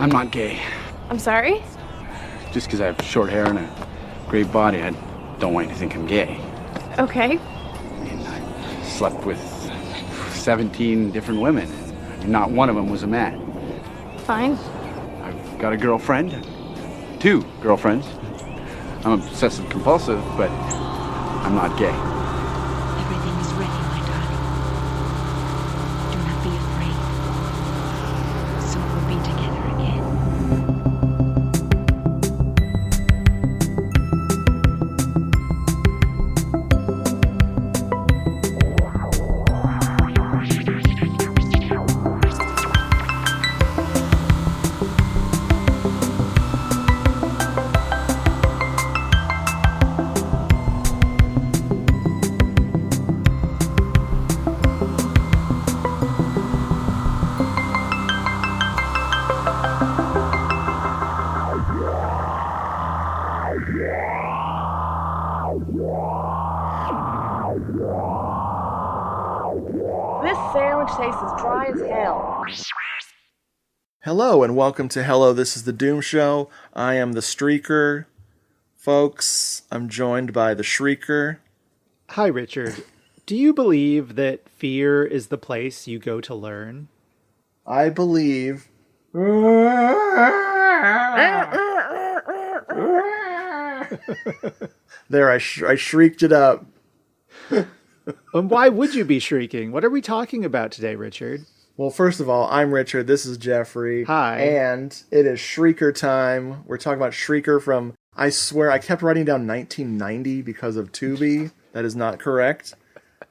I'm not gay. I'm sorry? Just because I have short hair and a great body, I don't want you to think I'm gay. Okay. I mean, I slept with 17 different women, and not one of them was a man. Fine. I've got a girlfriend, 2 girlfriends. I'm obsessive compulsive, but I'm not gay. Everything is ready, my darling. Do not be afraid. Soon we'll be together again. This sandwich tastes as dry as hell. Hello and welcome to Hello, This is the Doom Show. I am the Shrieker. Folks, I'm joined by the Shrieker. Hi, Richard. Do you believe that fear is the place you go to learn? I believe... There, I shrieked it up. And why would you be shrieking? What are we talking about today, Richard? Well, first of all, I'm Richard. This is Jeffrey. Hi. And it is Shrieker time. We're talking about Shrieker from, I swear, I kept writing down 1990 because of Tubi. That is not correct.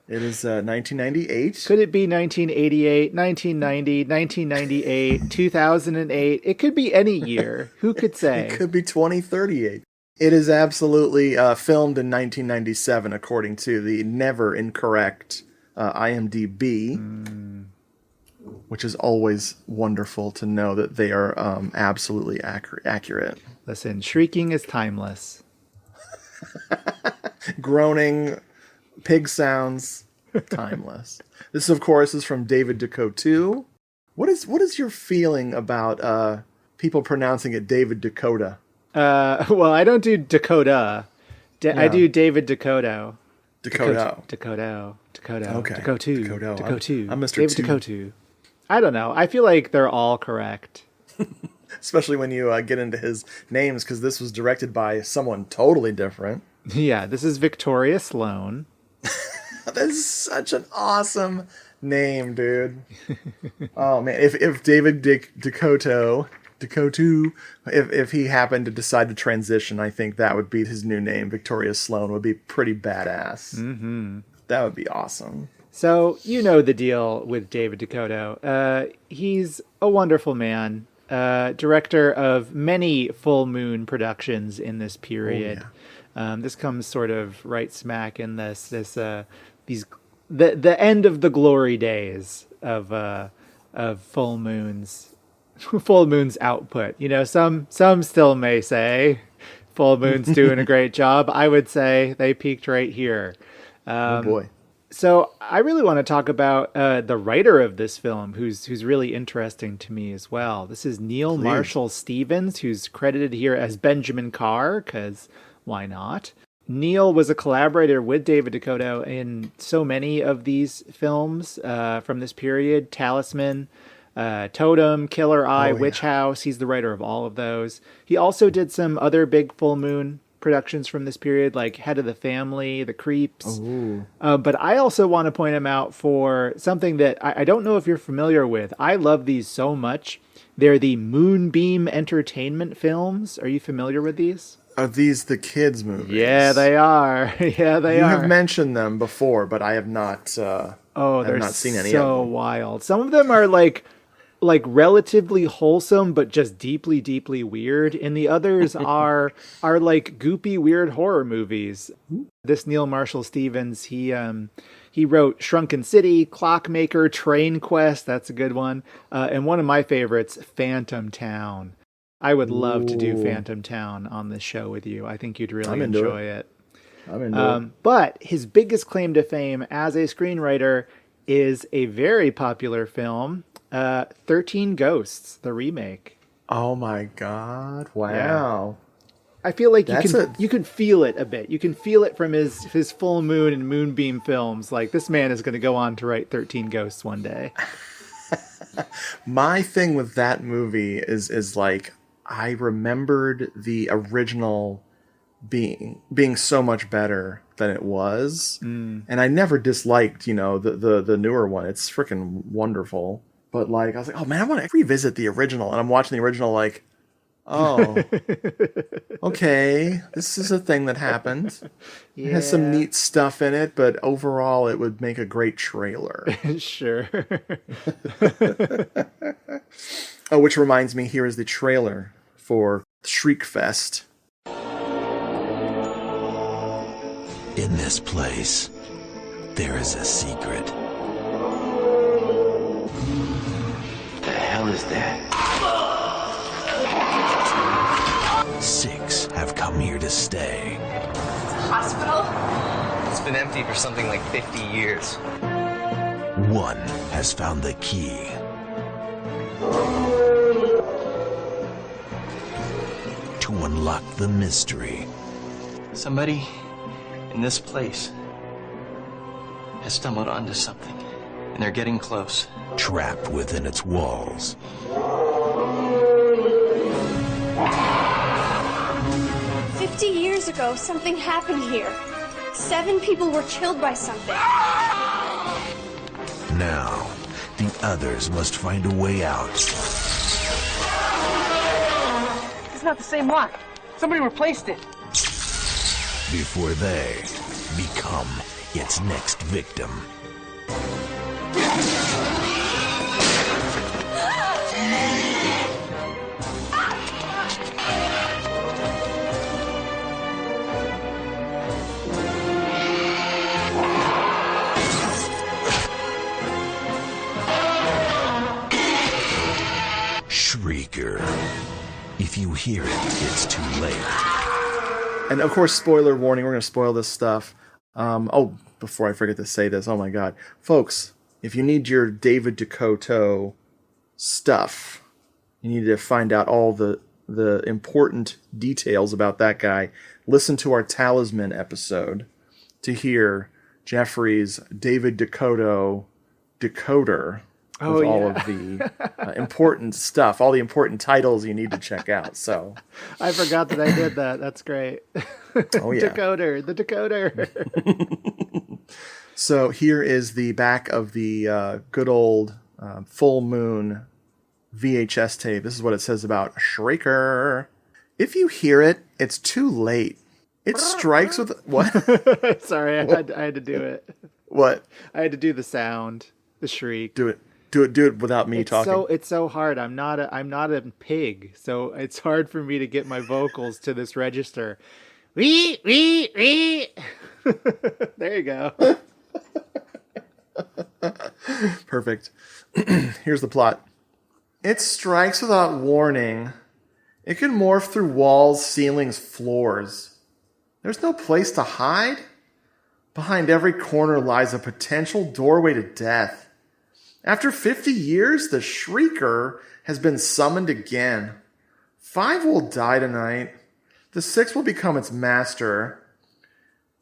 It is 1998. Could it be 1988, 1990, 1998, 2008? It could be any year. Who could say? It could be 2038. It is absolutely filmed in 1997, according to the never incorrect IMDb, which is always wonderful to know that they are absolutely accurate. Listen, shrieking is timeless. Groaning, pig sounds, timeless. This, of course, is from David DeCoteau. What is your feeling about people pronouncing it David DeCoteau? Well, I don't do Dakota. I do David DeCoteau. DeCoteau. DeCoteau. Okay. DeCoteau. I'm Mr. David Two. DeCoteau. I don't know. I feel like they're all correct. Especially when you get into his names, because this was directed by someone totally different. Yeah, this is Victoria Sloan. That is such an awesome name, dude. Oh, man. If David DeCoteau, if he happened to decide to transition, I think that would be his new name. Victoria Sloan would be pretty badass. Mm-hmm. That would be awesome. So, you know the deal with David DeCoteau. He's a wonderful man, director of many full moon productions in this period. Oh, yeah. This comes sort of right smack in the end of the glory days of full moons. Full moon's output. You know, some still may say full moon's doing a great job. I would say they peaked right here. Oh boy. So I really want to talk about the writer of this film, who's really interesting to me as well. This is Neil Marshall Stevens, who's credited here as Benjamin Carr, because why not? Neil was a collaborator with David DeCoteau in so many of these films from this period. Talisman, Totem, Killer Eye, Witch House. He's the writer of all of those. He also did some other big full moon productions from this period, like Head of the Family, The Creeps. But I also want to point him out for something that I don't know if you're familiar with. I love these so much. They're the Moonbeam Entertainment films. Are you familiar with these? Are these the kids' movies? Yeah, they are. Yeah, they are. You have mentioned them before, but I have not. They're not seen any of them. So wild. Some of them are like relatively wholesome, but just deeply, deeply weird. And the others are like goopy, weird horror movies. This Neil Marshall Stevens, he wrote Shrunken City, Clockmaker, Train Quest. That's a good one. And one of my favorites, Phantom Town. I would love to do Phantom Town on this show with you. I think you'd really enjoy it. I'm into it. But his biggest claim to fame as a screenwriter is a very popular film, 13 Ghosts, the remake. Oh my God! Wow. I feel like That's you can feel it a bit. You can feel it from his full moon and moonbeam films. Like, this man is going to go on to write 13 Ghosts one day. My thing with that movie is like, I remembered the original being so much better than it was, and I never disliked the newer one. It's freaking wonderful. But like, I was like, oh man, I want to revisit the original, and I'm watching the original like, oh, okay, this is a thing that happened. Yeah. It has some neat stuff in it, but overall it would make a great trailer. Sure. Oh, which reminds me, here is the trailer for Shriekfest. In this place, there is a secret. The hell is that? 6 have come here to stay. Hospital? It's been empty for something like 50 years. 1 has found the key. To unlock the mystery. Somebody in this place has stumbled onto something, and they're getting close. Trapped within its walls. 50 years ago, something happened here. 7 people were killed by something. Now, the others must find a way out. It's not the same lock. Somebody replaced it. Before they become its next victim. Shrieker. If you hear it, it's too late. And of course, spoiler warning, we're going to spoil this stuff. Before I forget to say this, oh my God. Folks, if you need your David DeCoteau stuff, you need to find out all the important details about that guy, listen to our Talisman episode to hear Jeffrey's David DeCoteau decoder with all of the important stuff, all the important titles you need to check out. So I forgot that I did that. That's great. Oh yeah. The decoder. So here is the back of the good old full moon VHS tape. This is what it says about Shrieker. If you hear it, it's too late. It strikes with what? Sorry, I had to do it. What? I had to do the sound, the shriek. Do it without me talking. It's so hard. I'm not a pig, so it's hard for me to get my vocals to this register. Wee wee wee. There you go. Perfect. Here's the plot. It strikes without warning. It can morph through walls, ceilings, floors. There's no place to hide. Behind every corner lies a potential doorway to death. After 50 years, the Shrieker has been summoned again. 5 will die tonight. The 6th will become its master.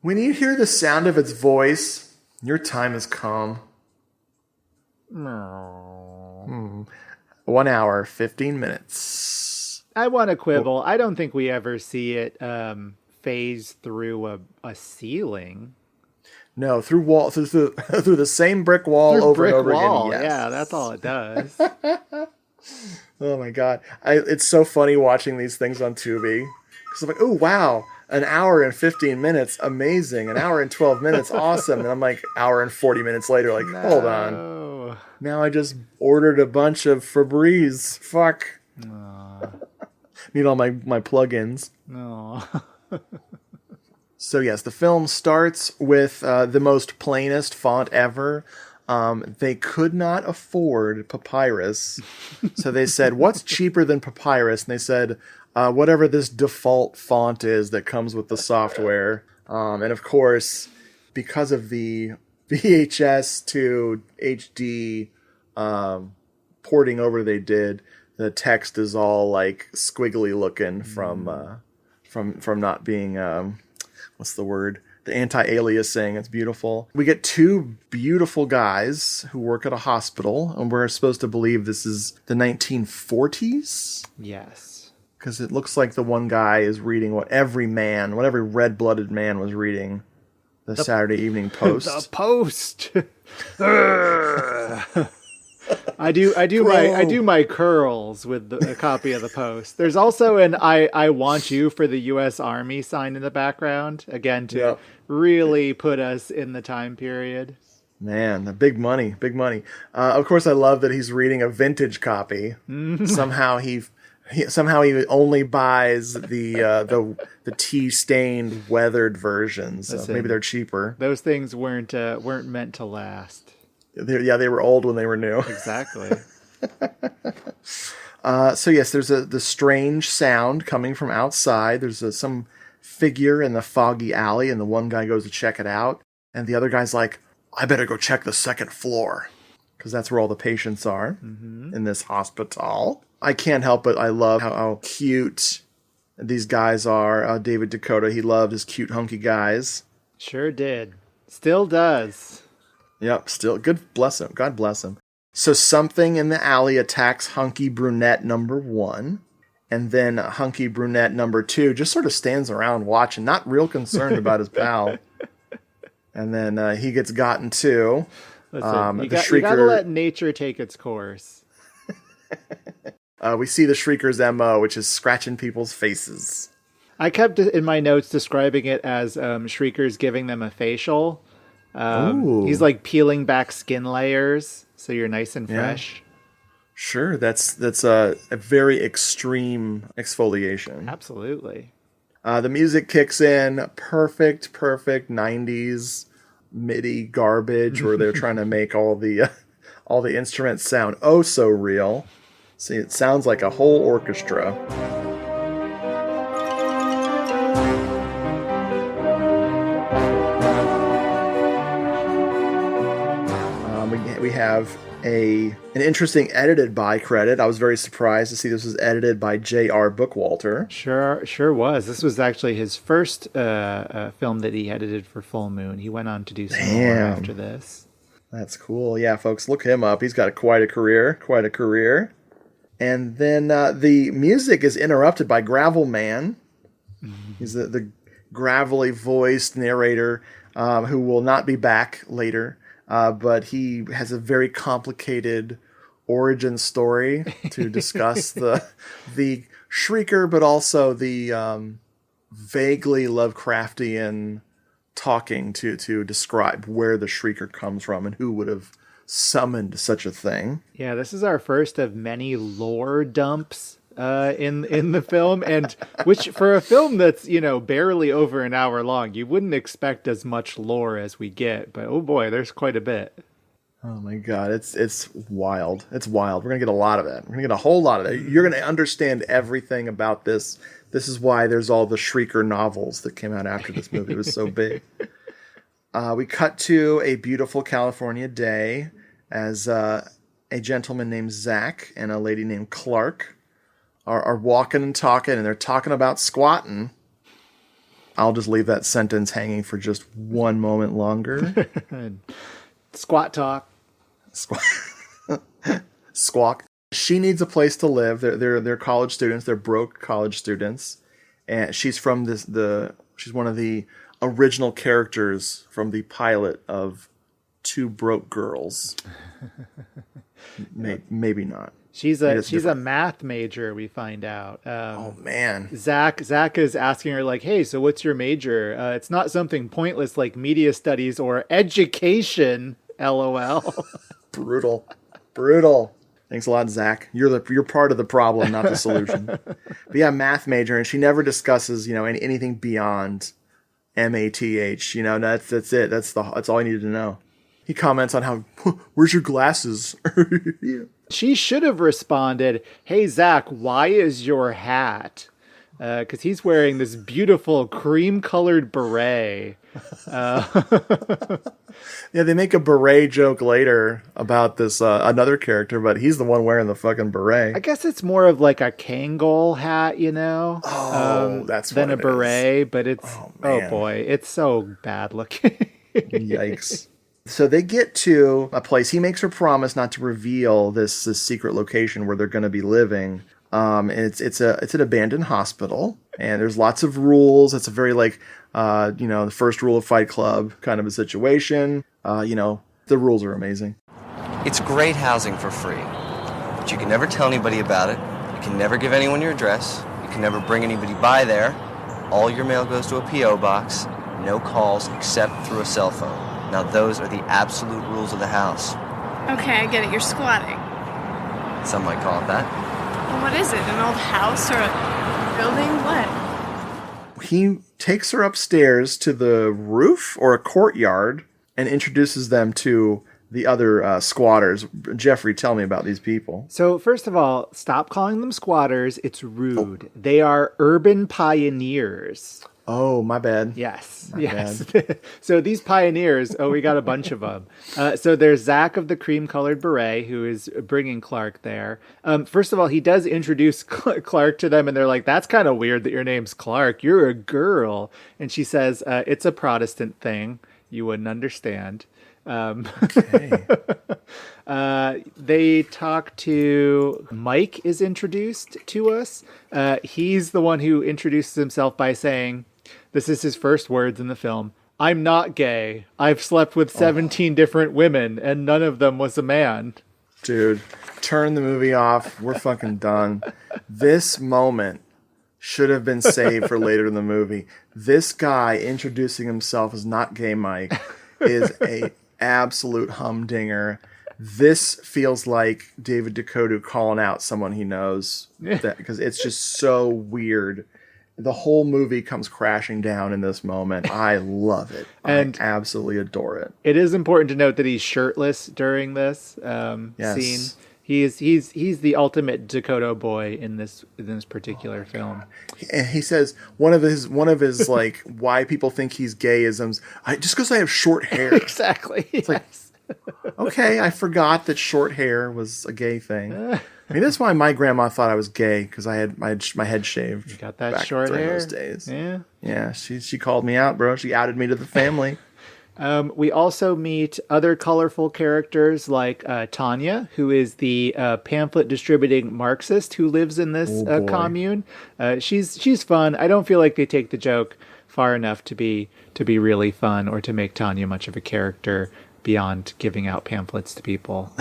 When you hear the sound of its voice, your time has come. 1 hour, 15 minutes. I want to quibble. I don't think we ever see it phase through a ceiling. No, through the same brick wall over and over again. Yes. Yeah, that's all it does. Oh my God. It's so funny watching these things on Tubi. Because I'm like, oh wow, an hour and 15 minutes, amazing. An hour and 12 minutes, awesome. And I'm like, hour and 40 minutes later, like, hold on. Now I just ordered a bunch of Febreze. Fuck. Need all my plugins. No. So yes, the film starts with the most plainest font ever. They could not afford papyrus. So they said, what's cheaper than papyrus? And they said, whatever this default font is that comes with the software. And of course, because of the VHS to HD porting over they did, the text is all like squiggly looking from not being what's the word? The anti-aliasing. It's beautiful. We get two beautiful guys who work at a hospital, and we're supposed to believe this is the 1940s. Yes. Because it looks like the one guy is reading what every red-blooded man was reading. The Saturday Evening Post. The Post. I do my curls with a copy of the Post. There's also an I want you for the U.S. Army sign in the background, again to really put us in the time period. Man, the big money. Of course, I love that he's reading a vintage copy. Somehow he only buys the tea-stained, weathered versions. So maybe they're cheaper. Those things weren't meant to last. They were old when they were new. Exactly. So yes, there's the strange sound coming from outside. There's some figure in the foggy alley, and the one guy goes to check it out, and the other guy's like, "I better go check the second floor," because that's where all the patients are in this hospital. I can't help but I love how cute these guys are. David DeCoteau, he loved his cute hunky guys. Sure did. Still does. Yep, still. Good bless him. God bless him. So something in the alley attacks hunky brunette number 1. And then hunky brunette number 2 just sort of stands around watching, not real concerned about his pal. And then he gets gotten too. Listen, you gotta let nature take its course. We see the Shrieker's MO, which is scratching people's faces. I kept in my notes describing it as Shrieker's giving them a facial. He's like peeling back skin layers so you're nice and fresh. Yeah. Sure, that's a very extreme exfoliation. Absolutely. The music kicks in, perfect 90s MIDI garbage where they're trying to make all the instruments sound oh so real. See, it sounds like a whole orchestra. We have an interesting edited by credit. I was very surprised to see this was edited by J.R. Bookwalter. Sure was. This was actually his first film that he edited for Full Moon. He went on to do some more after this. That's cool. Yeah, folks, look him up. He's got quite a career. And then the music is interrupted by Gravel Man. He's the gravelly voiced narrator who will not be back later. But he has a very complicated origin story to discuss the Shrieker, but also the vaguely Lovecraftian talking to describe where the Shrieker comes from and who would have summoned such a thing. Yeah, this is our first of many lore dumps in the film, and which for a film that's barely over an hour long, you wouldn't expect as much lore as we get, but oh boy, there's quite a bit. Oh my god, it's wild. It's wild. We're gonna get a lot of it. We're gonna get a whole lot of it. You're gonna understand everything about this. This is why there's all the Shrieker novels that came out after this movie. It was so big. We cut to a beautiful California day as a gentleman named Zach and a lady named Clark are walking and talking, and they're talking about squatting. I'll just leave that sentence hanging for just one moment longer. Squat talk. Squawk. She needs a place to live. They're college students. They're broke college students, and she's from she's one of the original characters from the pilot of Two Broke Girls. Maybe not. She's a math major, we find out. Oh man. Zach is asking her like, "Hey, so what's your major?" It's not something pointless like media studies or education. LOL. Brutal. Thanks a lot, Zach. You're part of the problem, not the solution. But yeah, math major, and she never discusses anything beyond MATH. That's it. That's all I needed to know. He comments on how, where's your glasses? Yeah. She should have responded, "Hey, Zach, why is your hat?" because he's wearing this beautiful cream-colored beret. Yeah, they make a beret joke later about this another character, but he's the one wearing the fucking beret. I guess it's more of like a Kangol hat, That's than what a it beret, is. but it's man. boy, it's so bad looking. Yikes. So they get to a place. He makes her promise not to reveal this secret location where they're going to be living. And it's an abandoned hospital, and there's lots of rules. It's a very the first rule of Fight Club kind of a situation. The rules are amazing. It's great housing for free, but you can never tell anybody about it. You can never give anyone your address. You can never bring anybody by there. All your mail goes to a P.O. box. No calls except through a cell phone. Now those are the absolute rules of the house. Okay, I get it. You're squatting. Some might call it that. Well, what is it? An old house or a building? What? He takes her upstairs to the roof or a courtyard and introduces them to the other squatters. Jeffrey, tell me about these people. So first of all, stop calling them squatters. It's rude. They are urban pioneers. Oh, my bad. Yes. My yes. bad. So these pioneers, we got a bunch of them. So there's Zach of the cream-colored beret, who is bringing Clark there. First of all, he does introduce Clark to them, and they're like, that's kind of weird that your name's Clark. You're a girl. And she says, it's a Protestant thing. You wouldn't understand. Okay. They talk to Mike is introduced to us. He's the one who introduces himself by saying, this is his first words in the film, "I'm not gay. I've slept with 17 different women and none of them was a man." Dude, turn the movie off. We're fucking done. This moment should have been saved for later in the movie. This guy introducing himself as not gay Mike is a absolute humdinger. This feels like David DeCoteau calling out someone he knows, because it's just so weird. The whole movie comes crashing down in this moment. I love it. And I absolutely adore it. It is important to note that he's shirtless during this scene. He's the ultimate DeCoteau boy in this particular film. And he says one of his like why people think he's gayisms. Just because I have short hair. Exactly. It's like, okay, I forgot that short hair was a gay thing. I mean, that's why my grandma thought I was gay, because I had my head shaved. You got that short hair those days. Yeah. Yeah. She called me out, bro. She outed me to the family. We also meet other colorful characters like Tanya, who is the pamphlet distributing Marxist who lives in this commune. She's fun. I don't feel like they take the joke far enough to be really fun or to make Tanya much of a character beyond giving out pamphlets to people.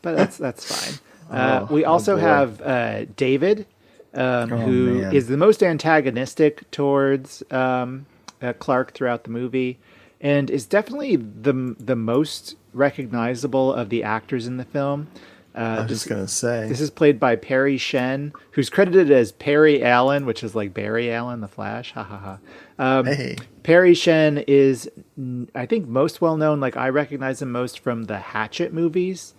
But that's fine. We also have David, who is the most antagonistic towards Clark throughout the movie, and is definitely the most recognizable of the actors in the film. I was just going to say. This is played by Perry Shen, who's credited as Perry Allen, which is like Barry Allen, the Flash. Ha ha ha. Hey. Perry Shen is, I think, most well known. Like, I recognize him most from the Hatchet movies.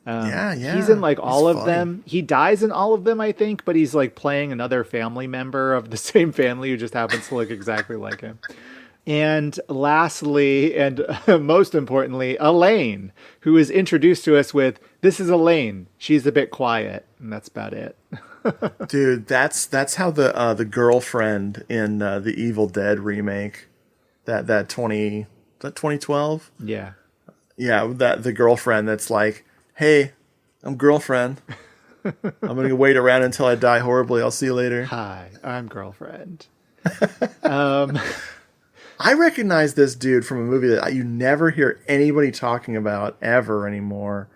Yeah. He's in like all of them. He dies in all of them, I think, but he's like playing another family member of the same family who just happens to look exactly like him. And lastly, and most importantly, Elaine, who is introduced to us with, "This is Elaine. She's a bit quiet," and that's about it. Dude, that's how the girlfriend in the Evil Dead remake, that 2012? Yeah. Yeah, that the girlfriend that's like, "Hey, I'm girlfriend. I'm going to wait around until I die horribly. I'll see you later." Hi, I'm girlfriend. I recognize this dude from a movie that you never hear anybody talking about ever anymore.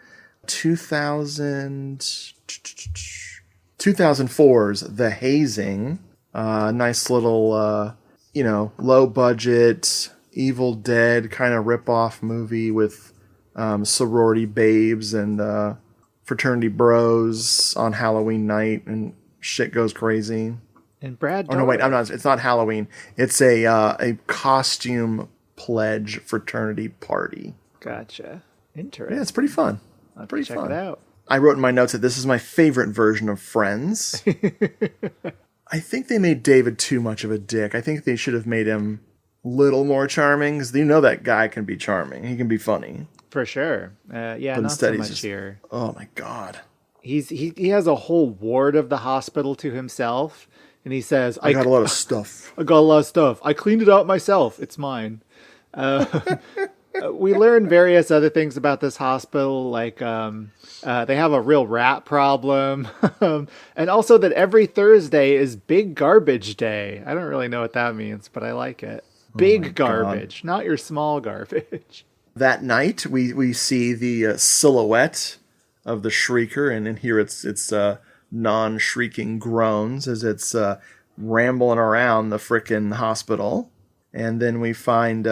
2004's The Hazing. Nice little, low budget, Evil Dead kind of rip-off movie with sorority babes and fraternity bros on Halloween night, and shit goes crazy. And Brad. Oh no, wait! It's not Halloween. It's a costume pledge fraternity party. Gotcha. Interesting. Yeah, it's pretty fun. Pretty check fun. it out. I wrote in my notes that this is my favorite version of Friends. I think they made David too much of a dick. I think they should have made him a little more charming, because you know that guy can be charming. He can be funny. For sure. Yeah, But not instead so he's much just, here. oh my God. He has a whole ward of the hospital to himself, and he says, I got a lot of stuff. I got a lot of stuff. I cleaned it out myself. It's mine. We learn various other things about this hospital, like they have a real rat problem, and also that every Thursday is Big Garbage Day. I don't really know what that means, but I like it. Big garbage, not your small garbage. That night, we see the silhouette of the Shrieker, and in here it's non-shrieking groans as it's rambling around the frickin' hospital. And then we find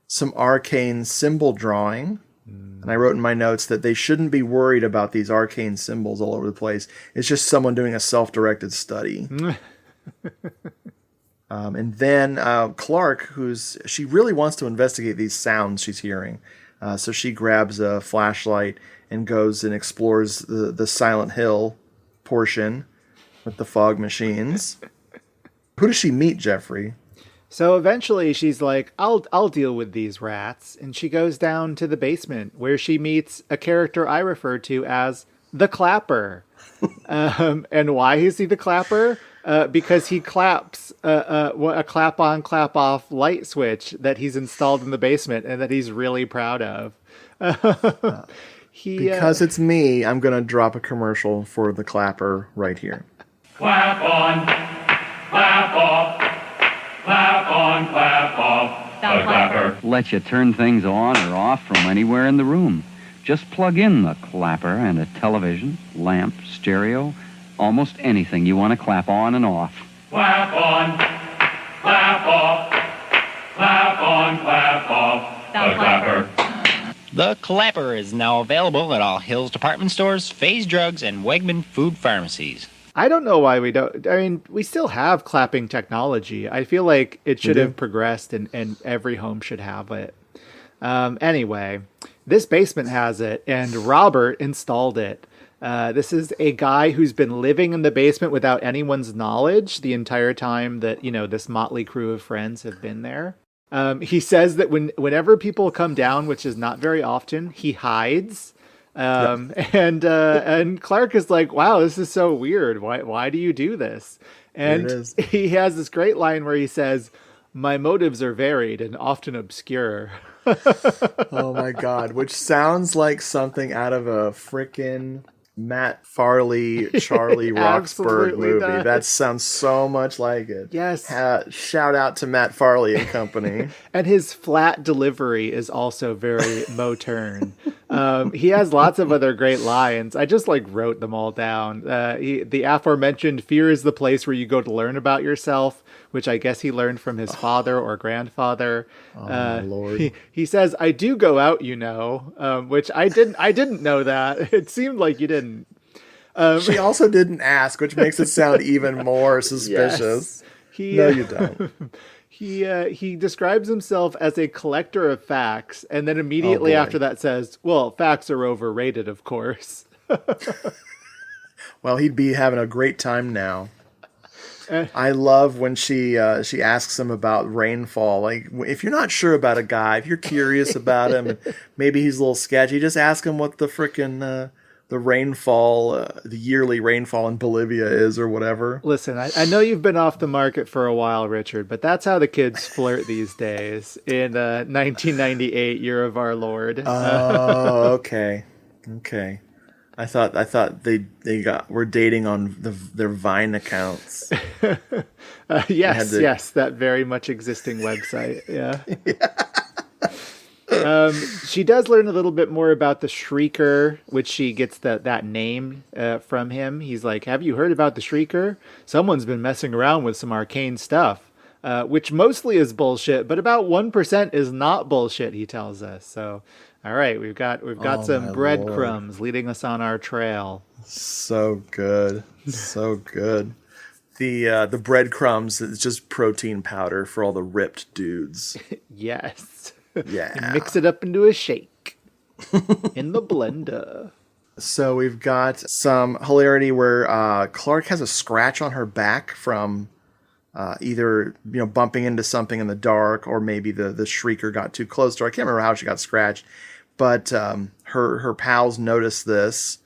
some arcane symbol drawing. And I wrote in my notes that they shouldn't be worried about these arcane symbols all over the place. It's just someone doing a self-directed study. And then Clark, she really wants to investigate these sounds she's hearing. So she grabs a flashlight and goes and explores the Silent Hill portion with the fog machines. Who does she meet, Jeffrey? So eventually she's like, I'll deal with these rats. And she goes down to the basement where she meets a character I refer to as the Clapper. And why is he the Clapper? Because he claps a clap on, clap off light switch that he's installed in the basement and that he's really proud of. Because it's me, I'm going to drop a commercial for the Clapper right here. Clap on, clap off, clap on, clap off, the Clapper. Let you turn things on or off from anywhere in the room. Just plug in the Clapper and a television, lamp, stereo, almost anything you want to clap on and off. Clap on, clap off, clap on, clap off, the Clapper. The Clapper is now available at all Hills department stores, Phase Drugs, and Wegman food pharmacies. I don't know why we don't. I mean, we still have clapping technology. I feel like it should have progressed and every home should have it. Anyway, this basement has it, and Robert installed it. This is a guy who's been living in the basement without anyone's knowledge the entire time that, this motley crew of friends have been there. He says that whenever people come down, which is not very often, he hides. And Clark is like, wow, this is so weird. Why do you do this? And he has this great line where he says, my motives are varied and often obscure. Oh my God. Which sounds like something out of a frickin' Matt Farley, Charlie Roxburgh movie. Does. That sounds so much like it. Yes. Shout out to Matt Farley and company. And his flat delivery is also very Moturn. He has lots of other great lines. I just wrote them all down. The aforementioned fear is the place where you go to learn about yourself, which I guess he learned from his father or grandfather. Oh, Lord. He says, I do go out, which I didn't know that. It seemed like you didn't. She also didn't ask, which makes it sound even more suspicious. Yes. No, you don't. He describes himself as a collector of facts, and then immediately after that says, well, facts are overrated, of course. Well, he'd be having a great time now. I love when she asks him about rainfall. Like, if you're not sure about a guy, if you're curious about him, and maybe he's a little sketchy, just ask him what the frickin' the rainfall, the yearly rainfall in Bolivia is, or whatever. Listen, I know you've been off the market for a while, Richard, but that's how the kids flirt these days in 1998, year of our Lord. Oh, okay. I thought they were dating on their Vine accounts. Yes, that very much existing website. Yeah. She does learn a little bit more about the Shrieker, which she gets that name from him. He's like, have you heard about the Shrieker? Someone's been messing around with some arcane stuff, which mostly is bullshit, but about 1% is not bullshit, he tells us. So, all right, we've got some breadcrumbs leading us on our trail. So good. So good. The breadcrumbs is just protein powder for all the ripped dudes. Yes. Yeah. And mix it up into a shake in the blender. So we've got some hilarity where Clark has a scratch on her back from either bumping into something in the dark, or maybe the Shrieker got too close to her. I can't remember how she got scratched, but her pals notice this,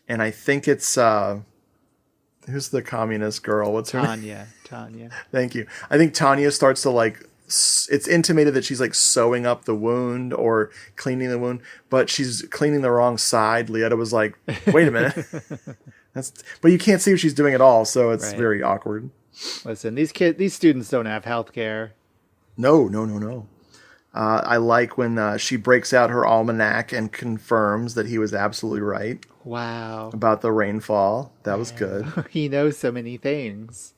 and I think it's who's the communist girl? What's her name? Tanya. Thank you. I think Tanya starts to it's intimated that she's sewing up the wound or cleaning the wound, but she's cleaning the wrong side. Leetta was like, wait a minute. But you can't see what she's doing at all, so it's very awkward. Listen, these students don't have health care. No. I like when she breaks out her almanac and confirms that he was absolutely right. Wow. About the rainfall. That was good. He knows so many things.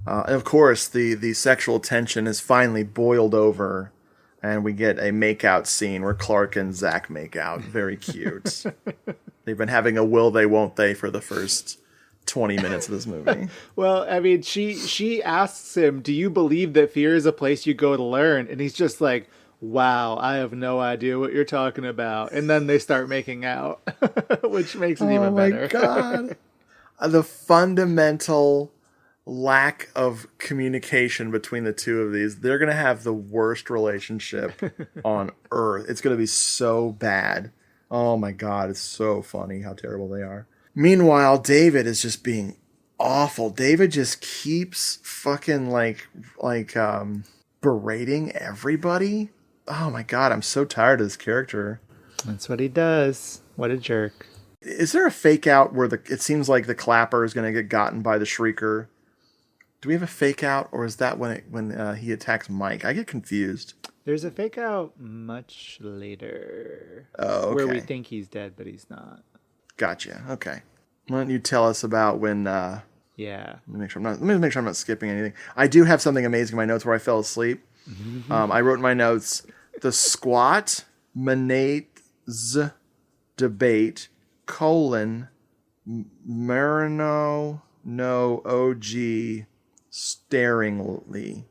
And of course, the sexual tension is finally boiled over, and we get a makeout scene where Clark and Zach make out. Very cute. They've been having a will they, won't they for the first 20 minutes of this movie. Well, I mean, she asks him, do you believe that fear is a place you go to learn? And he's just like, wow, I have no idea what you're talking about. And then they start making out, which makes it even better. Oh my God. The fundamental lack of communication between the two of these. They're going to have the worst relationship on earth. It's going to be so bad. Oh my God. It's so funny how terrible they are. Meanwhile, David is just being awful. David just keeps fucking berating everybody. Oh my God, I'm so tired of this character. That's what he does. What a jerk. Is there a fake out where it seems like the clapper is going to get gotten by the Shrieker? Do we have a fake out, or is that when he attacks Mike? I get confused. There's a fake out much later. Oh, okay. Where we think he's dead, but he's not. Gotcha. Okay. Why don't you tell us about when... Yeah. Let me make sure I'm not skipping anything. I do have something amazing in my notes where I fell asleep. I wrote in my notes, the squat Manates debate, Marino no OG staringly.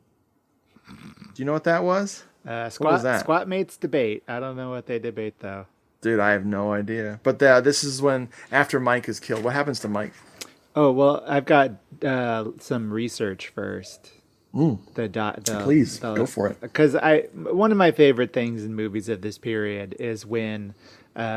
Do you know what that was? What was that? Squat mates debate. I don't know what they debate, though. Dude, I have no idea. But this is when, after Mike is killed, what happens to Mike? Oh, well, I've got some research first. Please, go for it. Because one of my favorite things in movies of this period is when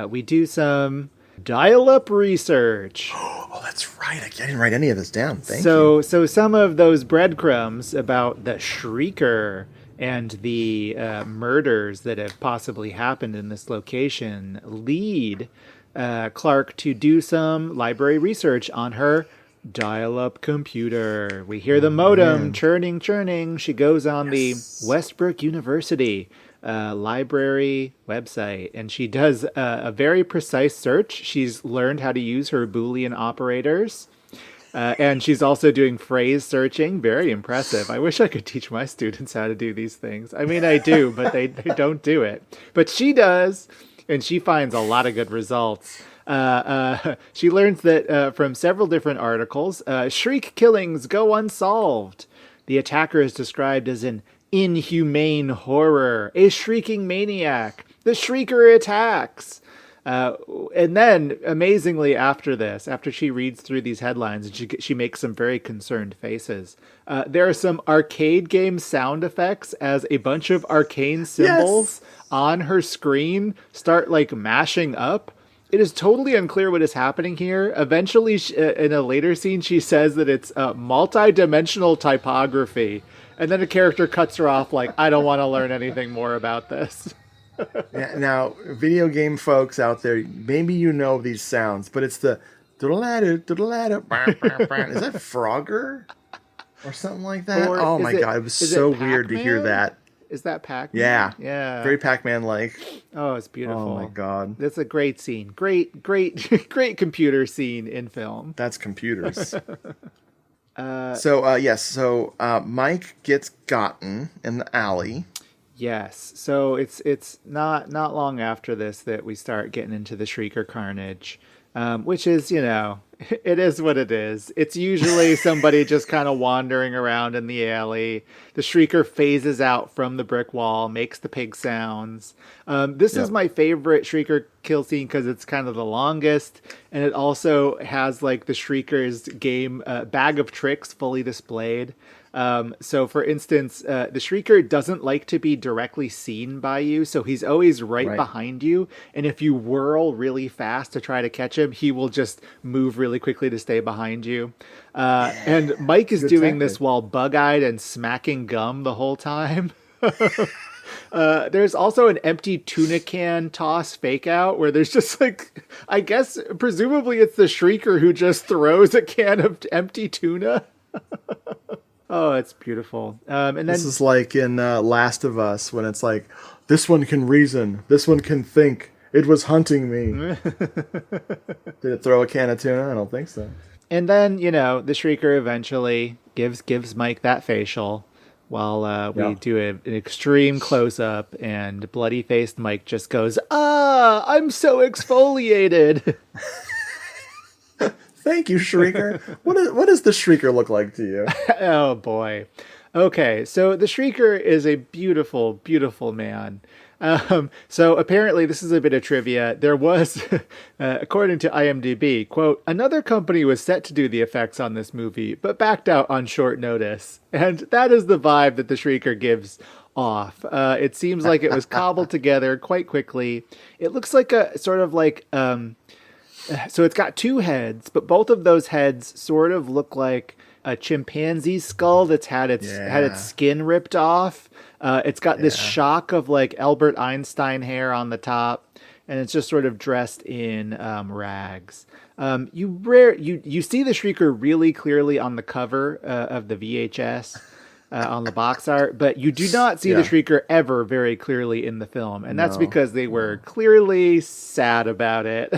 we do some dial-up research. Oh, that's right. I didn't write any of this down. Thank you. So some of those breadcrumbs about the Shrieker and the murders that have possibly happened in this location lead Clark to do some library research on her dial-up computer. We hear the modem churning. She goes on the Westbrook University library website, and she does a very precise search. She's learned how to use her Boolean operators. And she's also doing phrase searching. Very impressive. I wish I could teach my students how to do these things. I mean, I do, but they don't do it. But she does, and she finds a lot of good results. She learns that from several different articles, shriek killings go unsolved. The attacker is described as an inhumane horror, a shrieking maniac. The Shrieker attacks. And then, amazingly, after she reads through these headlines, and she makes some very concerned faces, there are some arcade game sound effects as a bunch of arcane symbols on her screen start mashing up. It is totally unclear what is happening here. Eventually, in a later scene, she says that it's multi-dimensional typography, and then a character cuts her off I don't want to learn anything more about this. Now, video game folks out there, maybe you know these sounds, but it's the doodle-ladder. Is that Frogger? Or something like that? Oh my God, it was so weird to hear that. Is that Pac-Man? Yeah. Very Pac-Man-like. Oh, it's beautiful. Oh my God. That's a great scene. Great computer scene in film. That's computers. So Mike gets gotten in the alley. Yes. So it's not long after this that we start getting into the Shrieker carnage, which is, It is what it is. It's usually somebody just kind of wandering around in the alley. The Shrieker phases out from the brick wall, makes the pig sounds. This is my favorite Shrieker kill scene because it's kind of the longest, and it also has like the Shrieker's game bag of tricks fully displayed. So for instance, the Shrieker doesn't like to be directly seen by you, so he's always right behind you. And if you whirl really fast to try to catch him, he will just move really quickly to stay behind you. And Mike is doing this while bug-eyed and smacking gum the whole time. There's also an empty tuna can toss fake out where there's just like, I guess, presumably it's the Shrieker who just throws a can of empty tuna. Oh, it's beautiful. And then this is like in Last of Us when it's like, this one can reason, this one can think. It was hunting me. Did it throw a can of tuna? I don't think so. And then, you know, the Shrieker eventually gives Mike that facial while we do an extreme close-up, and bloody-faced Mike just goes, I'm so exfoliated. Thank you, Shrieker. What does the Shrieker look like to you? Oh, boy. Okay, so the Shrieker is a beautiful, beautiful man. So apparently, this is a bit of trivia. There was, according to IMDb, quote, another company was set to do the effects on this movie, but backed out on short notice. And that is the vibe that the Shrieker gives off. It seems like it was cobbled together quite quickly. It looks like a sort of like... So it's got two heads, but both of those heads sort of look like a chimpanzee skull that's had its skin ripped off. It's got this shock of like Albert Einstein hair on the top, and it's just sort of dressed in rags. You see the Shrieker really clearly on the cover of the VHS. On the box art, but you do not see the Shrieker ever very clearly in the film, and that's because they were clearly sad about it.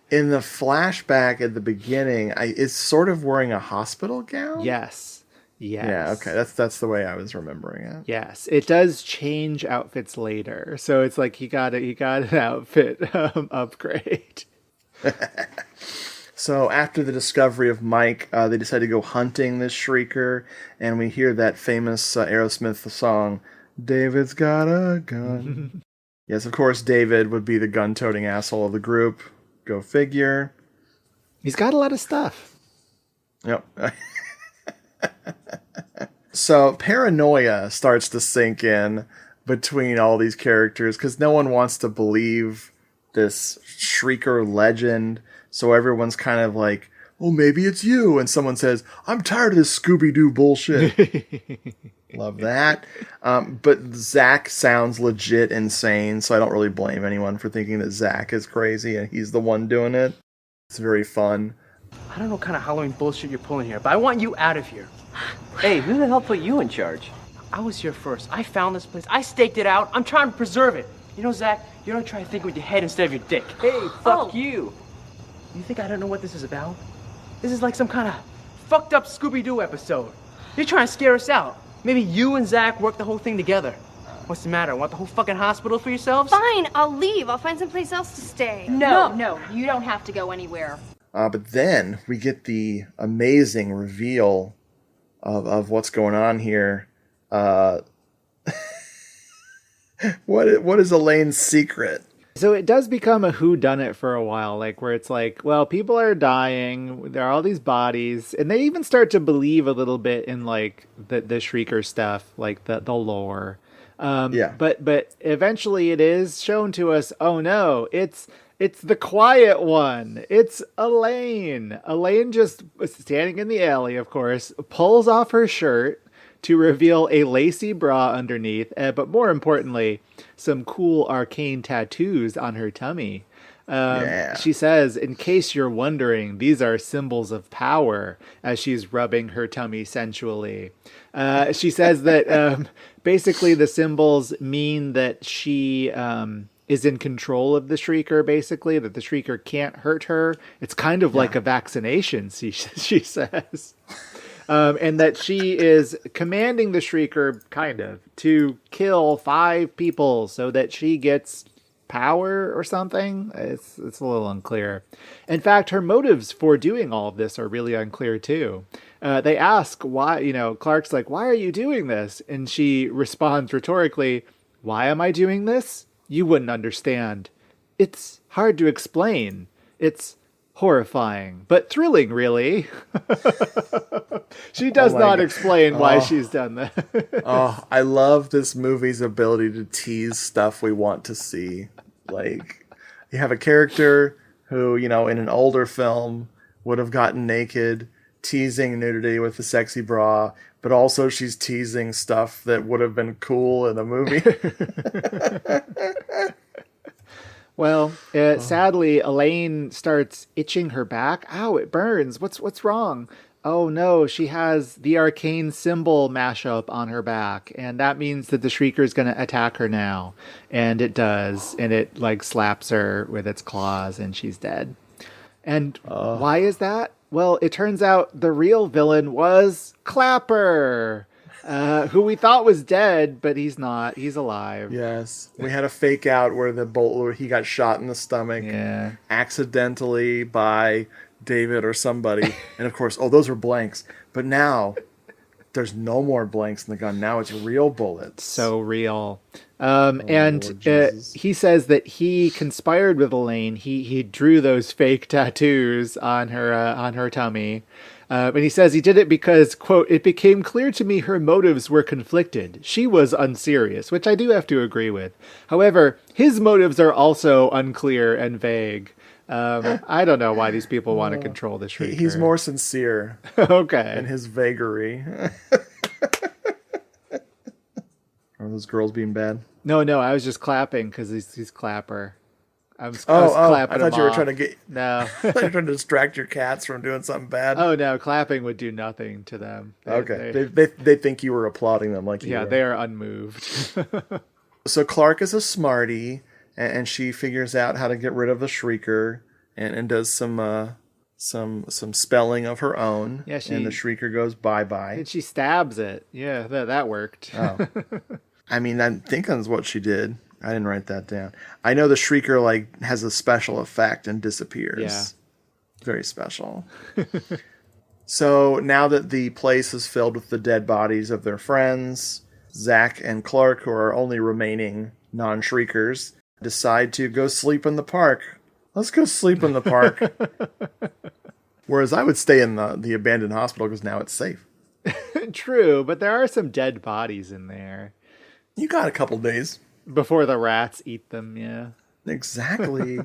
In the flashback at the beginning, it's sort of wearing a hospital gown. Yes. Yeah. Okay. That's the way I was remembering it. Yes, it does change outfits later, so it's like he got an outfit upgrade. So after the discovery of Mike, they decide to go hunting this Shrieker, and we hear that famous Aerosmith song, David's Got a Gun. Yes, of course, David would be the gun-toting asshole of the group. Go figure. He's got a lot of stuff. Yep. So paranoia starts to sink in between all these characters, because no one wants to believe this Shrieker legend. So everyone's kind of like, oh, maybe it's you. And someone says, I'm tired of this Scooby-Doo bullshit. Love that. But Zach sounds legit insane, so I don't really blame anyone for thinking that Zach is crazy and he's the one doing it. It's very fun. I don't know what kind of Halloween bullshit you're pulling here, but I want you out of here. Hey, who the hell put you in charge? I was here first. I found this place. I staked it out. I'm trying to preserve it. You know, Zach, you don't try to think with your head instead of your dick. Hey, fuck you. You think I don't know what this is about? This is like some kind of fucked up Scooby-Doo episode. You're trying to scare us out. Maybe you and Zach work the whole thing together. What's the matter? Want the whole fucking hospital for yourselves? Fine, I'll leave. I'll find someplace else to stay. No, you don't have to go anywhere. But then we get the amazing reveal of what's going on here. What is Elaine's secret? So it does become a whodunit for a while, like where it's like, well, people are dying, there are all these bodies, and they even start to believe a little bit in like the Shrieker stuff, like the lore. But eventually it is shown to us, oh no, it's the quiet one. It's Elaine. Elaine just standing in the alley, of course, pulls off her shirt to reveal a lacy bra underneath, but more importantly, some cool arcane tattoos on her tummy. She says, in case you're wondering, these are symbols of power, as she's rubbing her tummy sensually. She says that basically the symbols mean that she is in control of the Shrieker, basically, that the Shrieker can't hurt her. It's kind of like a vaccination, she says. And that she is commanding the Shrieker, kind of, to kill 5 people so that she gets power or something. It's a little unclear. In fact, her motives for doing all of this are really unclear too. They ask why, Clark's like, "Why are you doing this?" And she responds rhetorically, "Why am I doing this? You wouldn't understand. It's hard to explain. It's horrifying, but thrilling, really." She does not explain why she's done that. I love this movie's ability to tease stuff we want to see. Like, you have a character who, in an older film would have gotten naked, teasing nudity with a sexy bra, but also she's teasing stuff that would have been cool in a movie. Well, sadly, Elaine starts itching her back. Ow, it burns. What's wrong? Oh no, she has the arcane symbol mashup on her back, and that means that the Shrieker is going to attack her now. And it does, and it slaps her with its claws, and she's dead. And why is that? Well, it turns out the real villain was Clapper, who we thought was dead, but he's not. He's alive. Yes. We had a fake out where he got shot in the stomach accidentally by David or somebody. And of course, those were blanks. But now there's no more blanks in the gun. Now it's real bullets. So real. He says that he conspired with Elaine. He drew those fake tattoos on her tummy. But he says he did it because, quote, "it became clear to me her motives were conflicted. She was unserious," which I do have to agree with. However, his motives are also unclear and vague. I don't know why these people want to control the Shrieker. He's more sincere. Okay. In his vagary. Are those girls being bad? No, I was just clapping because he's Clapper. I was clapping. I thought you were trying to get. No, I thought you were trying to distract your cats from doing something bad. Oh no, clapping would do nothing to them. They think you were applauding them like you were. They are unmoved. So Clark is a smarty, and she figures out how to get rid of the Shrieker, and does some spelling of her own. Yeah, and the Shrieker goes bye-bye. And she stabs it. Yeah, that worked. Oh. I mean, I think that's what she did. I didn't write that down. I know the Shrieker has a special effect and disappears. Yeah. Very special. So now that the place is filled with the dead bodies of their friends, Zach and Clark, who are only remaining non-Shriekers, decide to go sleep in the park. Let's go sleep in the park. Whereas I would stay in the abandoned hospital because now it's safe. True, but there are some dead bodies in there. You got a couple days. Before the rats eat them, yeah. Exactly.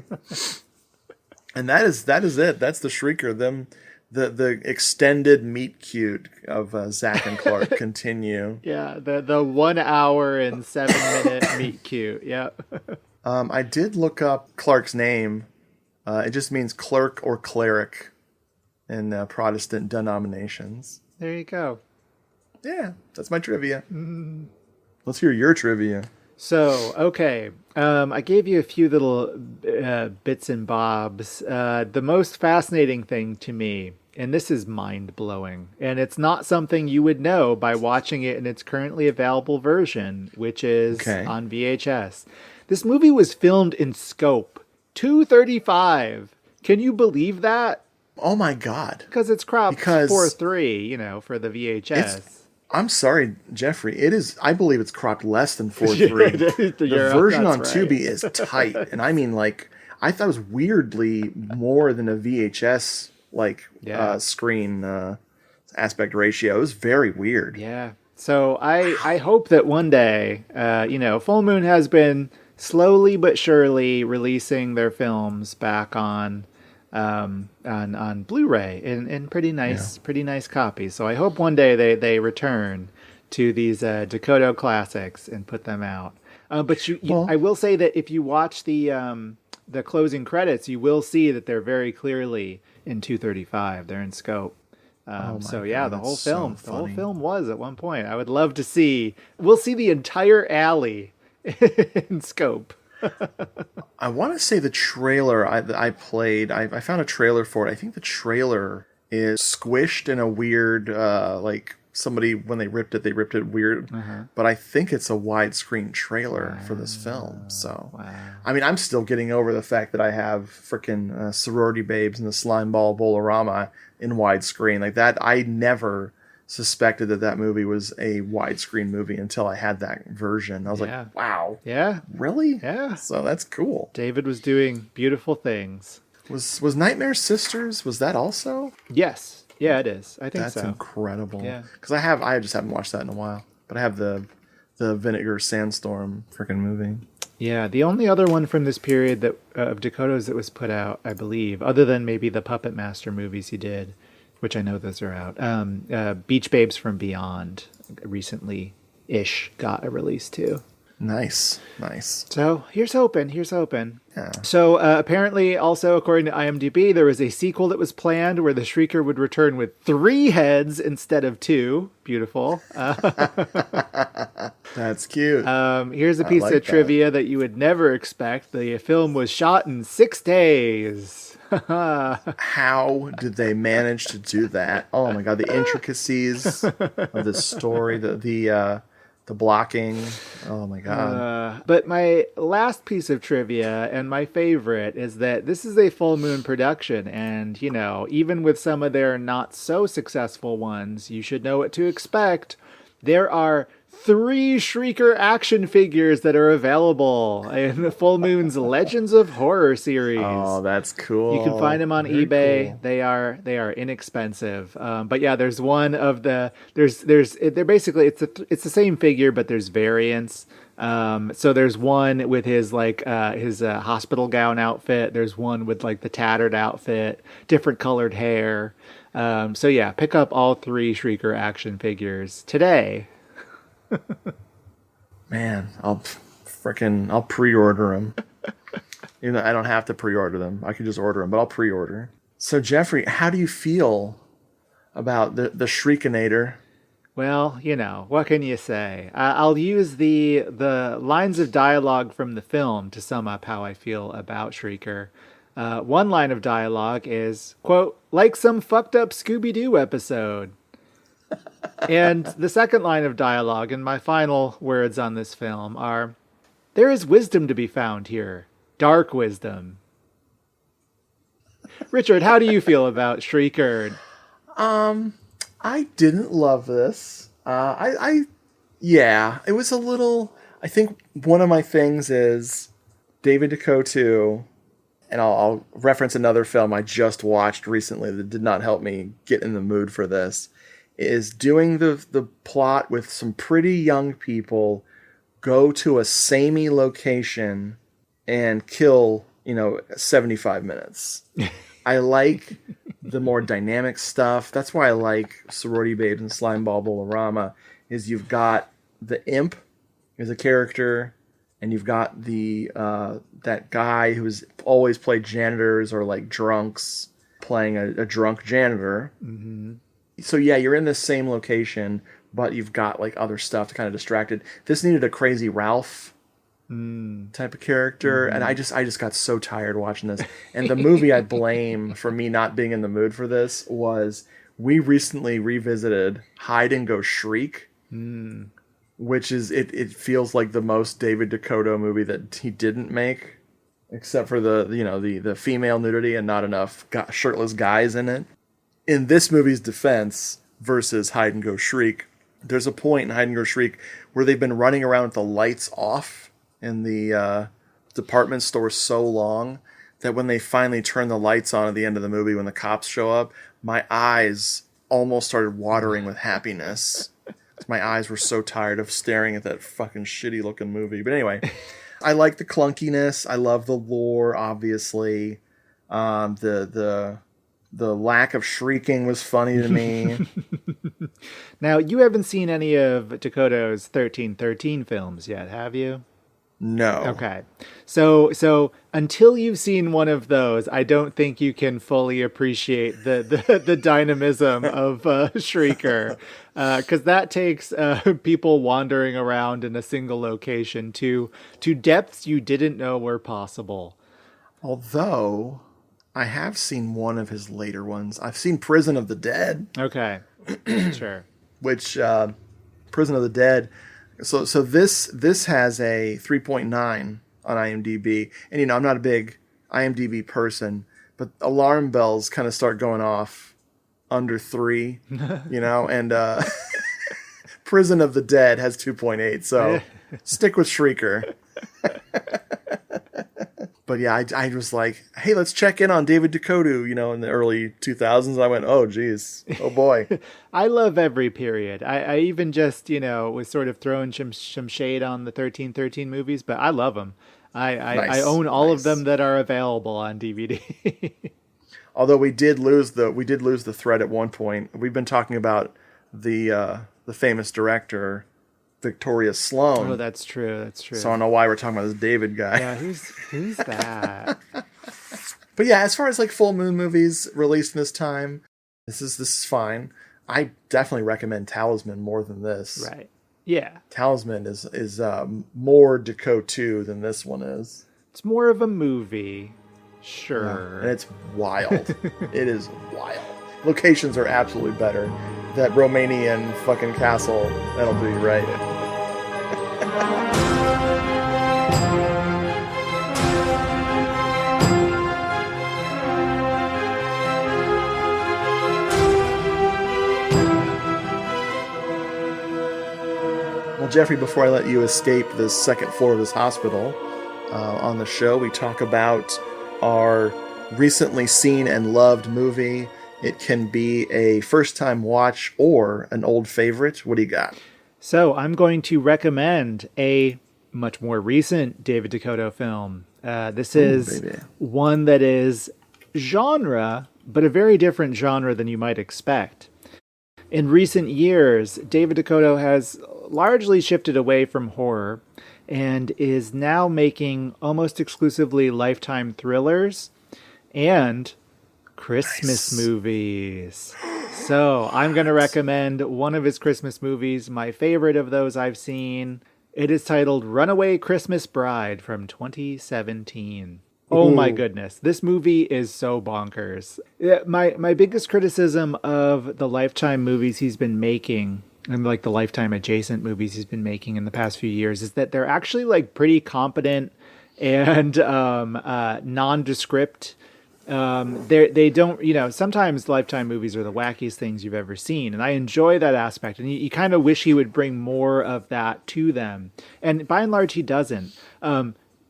And that is it. That's the Shrieker. The extended meet cute of Zach and Clark continue. Yeah, the 1 hour and 7 minute meet cute. Yep. I did look up Clark's name. It just means clerk or cleric in Protestant denominations. There you go. Yeah, that's my trivia. Let's hear your trivia. So, okay, I gave you a few little bits and bobs. The most fascinating thing to me, and this is mind-blowing, and it's not something you would know by watching it in its currently available version, which is on VHS. This movie was filmed in scope, 235. Can you believe that? Oh my God. Because it's cropped 4:3, for the VHS. I'm sorry, Jeffrey. It is. I believe it's cropped less than 4:3. The version on Tubi is tight, and I mean, I thought it was weirdly more than a VHS screen aspect ratio. It was very weird. Yeah. So I hope that one day, Full Moon has been slowly but surely releasing their films back on Blu-ray in pretty nice copies. So I hope one day they return to these DeCoteau classics and put them out. But I will say that if you watch the closing credits, you will see that they're very clearly in 235. They're in scope. The whole film was at one point. I would love to see. We'll see the entire alley in scope. I want to say the trailer I played, I found a trailer for it. I think the trailer is squished in a weird, somebody, when they ripped it weird. But I think it's a widescreen trailer for this film. So, I mean, I'm still getting over the fact that I have frickin' Sorority Babes and the Slime Ball Bolorama in widescreen. Like that, I never suspected that movie was a widescreen movie until I had that version. I was like, wow. Yeah. Really? Yeah. So that's cool. David was doing beautiful things. Was Nightmare Sisters, was that also? Yes. Yeah, it is. I think That's so. incredible. Yeah. Because I just haven't watched that in a while. But I have the Vinegar Sandstorm freaking movie. Yeah, the only other one from this period that of DeCoteau's that was put out, I believe, other than maybe the Puppet Master movies he did, which I know those are out. Beach Babes from Beyond recently-ish got a release too. Nice. So here's hoping. Yeah. So apparently, also according to IMDb, there was a sequel that was planned where the Shrieker would return with 3 heads instead of 2. Beautiful. That's cute. Here's a piece of trivia that you would never expect. The film was shot in 6 days. How did they manage to do that? Oh my god, the intricacies of the story, the blocking. Oh my god. But my last piece of trivia and my favorite is that this is a Full Moon production, and you know, even with some of their not so successful ones, you should know what to expect. There are 3 Shrieker action figures that are available in the Full Moon's Legends of Horror series. Oh, that's cool. You can find them on Very eBay. cool. They are inexpensive. But yeah, there's one of the they're basically it's the same figure, but there's variants. So there's one with his his hospital gown outfit. There's one with like the tattered outfit, different colored hair. So yeah, pick up all 3 Shrieker action figures today. Man, I'll pre-order them. You know, I don't have to pre-order them. I can just order them, but I'll pre-order. So Jeffrey, how do you feel about the Shriekinator? Well, you know, what can you say? I'll use the lines of dialogue from the film to sum up how I feel about Shrieker. One line of dialogue is, quote, like some fucked up Scooby-Doo episode. And the second line of dialogue, and my final words on this film, are, there is wisdom to be found here. Dark wisdom. Richard, how do you feel about Shrieker? I didn't love this. Yeah, it was a little... I think one of my things is David DeCoteau, and I'll reference another film I just watched recently that did not help me get in the mood for this, is doing the plot with some pretty young people, go to a samey location and kill, 75 minutes. I like the more dynamic stuff. That's why I like Sorority Babes and Slimeball Bolorama, is you've got the imp as a character, and you've got the that guy who's always played janitors or like drunks playing a drunk janitor. Mm-hmm. So yeah, you're in this same location, but you've got like other stuff to kind of distract it. This needed a Crazy Ralph type of character, and I just got so tired watching this. And the movie I blame for me not being in the mood for this was we recently revisited Hide and Go Shriek, which is it feels like the most David DeCoteau movie that he didn't make, except for the female nudity and not enough shirtless guys in it. In this movie's defense versus Hide and Go Shriek, there's a point in Hide and Go Shriek where they've been running around with the lights off in the department store so long that when they finally turn the lights on at the end of the movie, when the cops show up, my eyes almost started watering with happiness. My eyes were so tired of staring at that fucking shitty looking movie. But anyway, I like the clunkiness. I love the lore, obviously. The lack of shrieking was funny to me. Now, you haven't seen any of DeCoteau's 1313 films yet, have you? No. Okay. So until you've seen one of those, I don't think you can fully appreciate the dynamism of Shrieker. Because that takes people wandering around in a single location to depths you didn't know were possible. Although I have seen one of his later ones. I've seen Prison of the Dead. Okay. Sure. which Prison of the Dead. So this has a 3.9 on IMDb, and I'm not a big IMDb person, but alarm bells kind of start going off under 3, and Prison of the Dead has 2.8, so stick with Shrieker. But yeah, I was like, hey, let's check in on David DeCoteau, in the early 2000s. I went, oh, geez. Oh, boy. I love every period. I even just, was sort of throwing some shade on the 1313 movies, but I love them. I own all of them that are available on DVD. Although we did lose the thread at one point. We've been talking about the famous director, Victoria Sloan. Oh, that's true. So I don't know why we're talking about this David guy. Yeah, who's that? But yeah, as far as like full moon movies released in this time, this is fine. I definitely recommend Talisman more than this. Right. Yeah. Talisman is more DeCoteau than this one is. It's more of a movie. Sure. Yeah, and it's wild. It is wild. Locations are absolutely better. That Romanian fucking castle, that'll do you right. Well, Jeffrey, before I let you escape the second floor of this hospital, on the show we talk about our recently seen and loved movie. It can be a first-time watch or an old favorite. What do you got? So I'm going to recommend a much more recent David DeCoteau film. This is one that is genre, but a very different genre than you might expect. In recent years, David DeCoteau has largely shifted away from horror and is now making almost exclusively Lifetime thrillers and Christmas movies. So I'm going to recommend one of his Christmas movies, my favorite of those I've seen. It is titled Runaway Christmas Bride from 2017. Oh my goodness. This movie is so bonkers. My biggest criticism of the Lifetime movies he's been making, and like the Lifetime adjacent movies he's been making in the past few years, is that they're actually like pretty competent and nondescript. They don't, sometimes Lifetime movies are the wackiest things you've ever seen. And I enjoy that aspect. And you kind of wish he would bring more of that to them. And by and large, he doesn't.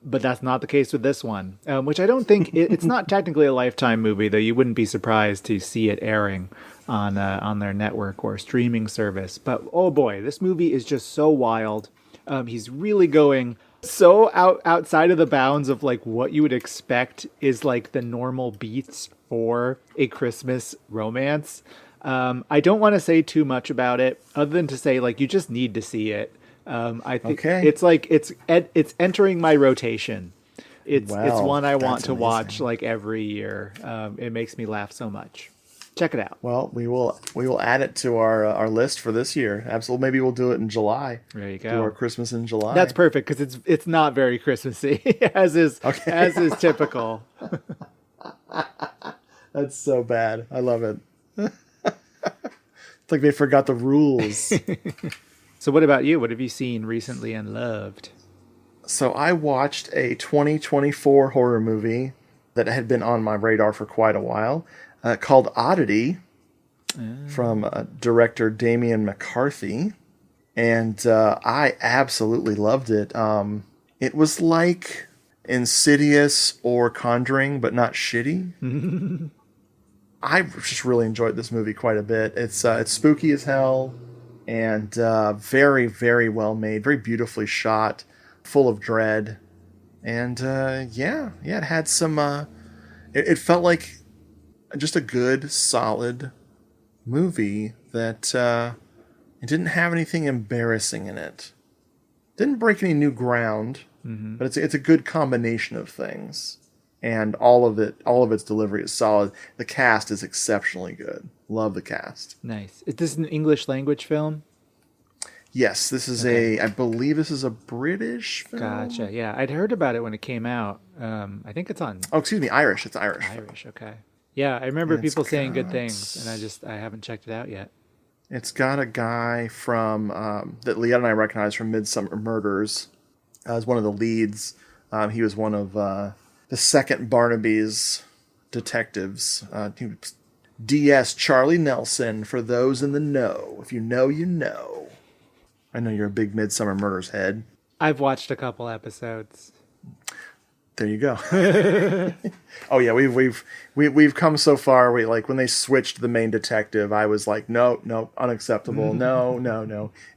But that's not the case with this one, which I don't think it's not technically a Lifetime movie, though you wouldn't be surprised to see it airing on their network or streaming service. But oh boy, this movie is just so wild. He's really going so outside of the bounds of like what you would expect is like the normal beats for a Christmas romance. I don't want to say too much about it other than to say like you just need to see it. I think it's like it's entering my rotation. It's one I want to watch like every year. It makes me laugh so much. Check it out. Well, we will add it to our list for this year. Absolutely. Maybe we'll do it in July. There you go. Do our Christmas in July. That's perfect because it's not very Christmassy as is typical. That's so bad. I love it. It's like they forgot the rules. So what about you? What have you seen recently and loved? So I watched a 2024 horror movie that had been on my radar for quite a while, called Oddity, from director Damian McCarthy. And I absolutely loved it. It was like Insidious or Conjuring, but not shitty. I just really enjoyed this movie quite a bit. It's spooky as hell. And very, very well made, very beautifully shot, full of dread. And it had some, it felt like just a good, solid movie that it didn't have anything embarrassing in it. Didn't break any new ground, but it's a good combination of things. And all of its delivery is solid. The cast is exceptionally good. Love the cast. Nice. Is this an English language film? Yes, this is I believe this is a British film. Gotcha. Yeah, I'd heard about it when it came out. I think it's on. Oh, excuse me, Irish. It's Irish. Irish. Okay. Yeah, I remember people saying good things, and I haven't checked it out yet. It's got a guy from that Leanne and I recognize from Midsummer Murders as one of the leads. He was one of the second Barnaby's detectives. He was DS Charlie Nelson, for those in the know. If you know, you know. I know you're a big Midsummer Murders head. I've watched a couple episodes. There you go. Oh yeah, we've come so far. We like when they switched the main detective, I was like, no, unacceptable. No. And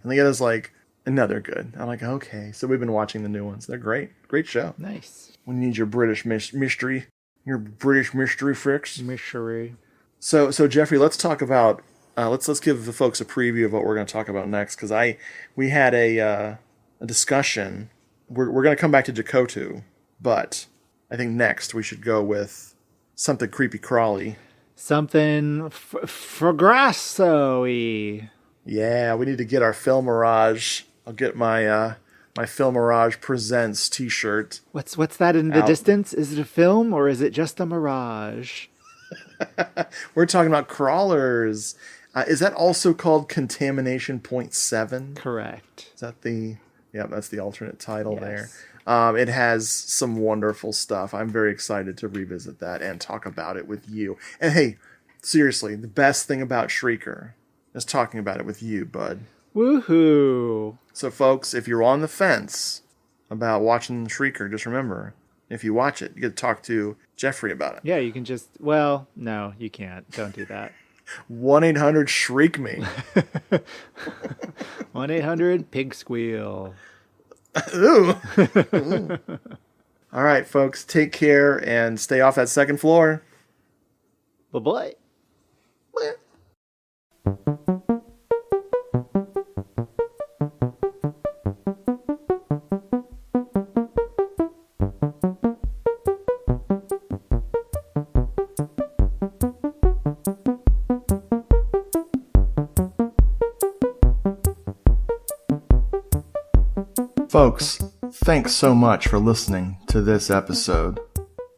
Leanna's like, no, they're good. I'm like, okay. So we've been watching the new ones. They're great. Great show. Nice. When you need your British mystery, your British mystery fix. Mystery. So Jeffrey, let's talk about. Let's give the folks a preview of what we're going to talk about next, because we had a discussion. We're going to come back to DeCoteau, but I think next we should go with something creepy crawly. Something Fragrasso-y. Yeah, we need to get our Film Mirage. I'll get my my Film Mirage Presents t-shirt. What's that in the distance? Is it a film or is it just a mirage? We're talking about crawlers. Is that also called Contamination Point 7? Correct. Is that the... Yeah, that's the alternate title Yes. there. It has some wonderful stuff. I'm very excited to revisit that and talk about it with you. And hey, seriously, the best thing about Shrieker is talking about it with you, bud. Woohoo! So folks, if you're on the fence about watching Shrieker, just remember, if you watch it, you get to talk to Jeffrey about it. Yeah, you can just... Well, no, you can't. Don't do that. 1-800-SHRIEK-ME. 1-800-PIG-SQUEAL. Ooh. All right, folks, take care and stay off that second floor. Bye-bye. Folks, thanks so much for listening to this episode.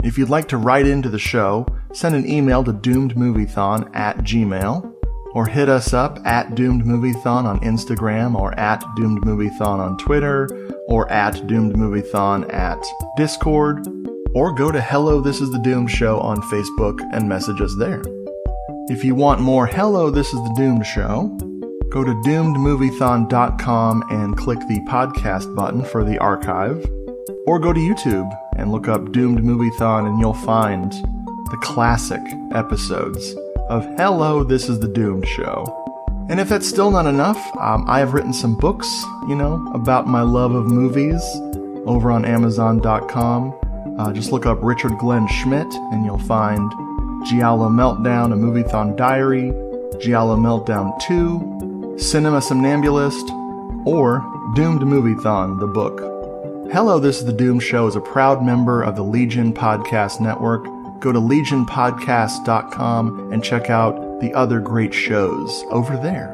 If you'd like to write into the show, send an email to doomedmoviethon@gmail.com or hit us up at doomedmoviethon on Instagram or at doomedmoviethon on Twitter or at doomedmoviethon at Discord, or go to Hello This Is the Doomed Show on Facebook and message us there. If you want more Hello This Is the Doomed Show, go to doomedmoviethon.com and click the podcast button for the archive, or go to YouTube and look up Doomed Moviethon and you'll find the classic episodes of Hello, This Is the Doomed Show. And if that's still not enough, I have written some books, about my love of movies over on Amazon.com. Just look up Richard Glenn Schmidt and you'll find Giallo Meltdown, a Moviethon Diary, Giallo Meltdown 2, Cinema Somnambulist, or Doomed Moviethon, the book. Hello, This Is the Doomed Show is a proud member of the Legion Podcast Network. Go to legionpodcast.com and check out the other great shows over there.